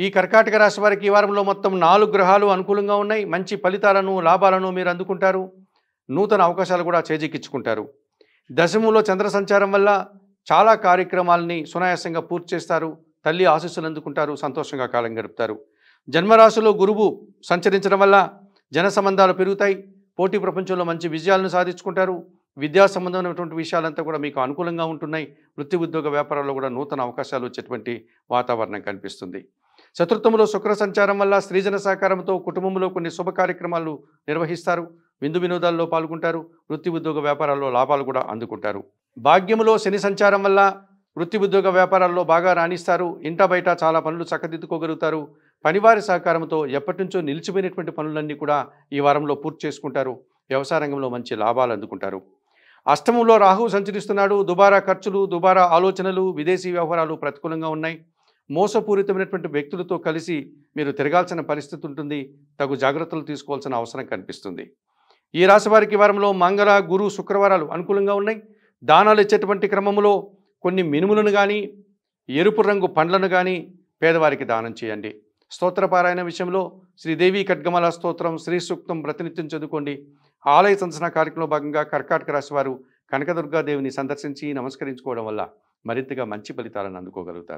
ఈ కర్కాటక రాశి వారికి ఈ వారంలో మొత్తం 4 గ్రహాలు అనుకూలంగా ఉన్నాయి. మంచి ఫలితాలను, లాభాలను మీరు అందుకుంటారు. నూతన అవకాశాలు కూడా చేజిక్కించుకుంటారు. దశమంలో చంద్ర సంచారం వల్ల చాలా కార్యక్రమాలని సునాయాసంగా పూర్తి చేస్తారు. తల్లి ఆశీస్సులు అందుకుంటారు. సంతోషంగా కాలం గడుపుతారు. జన్మరాశిలో గురువు సంచరించడం వల్ల జన సంబంధాలు పెరుగుతాయి. పోటీ ప్రపంచంలో మంచి విజయాలను సాధించుకుంటారు. విద్యా సంబంధమైనటువంటి విషయాలంతా కూడా మీకు అనుకూలంగా ఉంటున్నాయి. వృత్తి ఉద్యోగ వ్యాపారాల్లో కూడా నూతన అవకాశాలు వచ్చేటువంటి వాతావరణం కనిపిస్తుంది. చతుర్థంలో శుక్ర సంచారం వల్ల స్త్రీజన సహకారంతో కుటుంబంలో కొన్ని శుభ కార్యక్రమాలు నిర్వహిస్తారు. విందు వినోదాల్లో పాల్గొంటారు. వృత్తి ఉద్యోగ వ్యాపారాల్లో లాభాలు కూడా అందుకుంటారు. భాగ్యములో శని సంచారం వల్ల వృత్తి ఉద్యోగ వ్యాపారాల్లో బాగా రాణిస్తారు. ఇంట బయట చాలా పనులు చక్కదిద్దుకోగలుగుతారు. పనివారి సహకారంతో ఎప్పటి నుంచో నిలిచిపోయినటువంటి పనులన్నీ కూడా ఈ వారంలో పూర్తి చేసుకుంటారు. వ్యవసాయ రంగంలో మంచి లాభాలు అందుకుంటారు. అష్టమంలో రాహువు సంచరిస్తున్నాడు. దుబారా ఖర్చులు, దుబారా ఆలోచనలు, విదేశీ వ్యవహారాలు ప్రతికూలంగా ఉన్నాయి. మోసపూరితమైనటువంటి వ్యక్తులతో కలిసి మీరు తిరగాల్సిన పరిస్థితి ఉంటుంది. తగు జాగ్రత్తలు తీసుకోవాల్సిన అవసరం కనిపిస్తుంది. ఈ రాశి వారికి వారంలో మంగళ, గురు, శుక్రవారాలు అనుకూలంగా ఉన్నాయి. దానాలు ఇచ్చేటువంటి క్రమంలో కొన్ని మినుములను కానీ, ఎరుపు రంగు పండ్లను కానీ పేదవారికి దానం చేయండి. స్తోత్రపారాయణ విషయంలో శ్రీదేవి ఖడ్గమాల స్తోత్రం, శ్రీ సూక్తం ప్రతినిత్యం చదువుకోండి. ఆలయ సందర్శన కార్యక్రమంలో భాగంగా కర్కాటక రాశి వారు కనకదుర్గాదేవిని సందర్శించి నమస్కరించుకోవడం వల్ల మరింతగా మంచి ఫలితాలను అందుకోగలుగుతారు.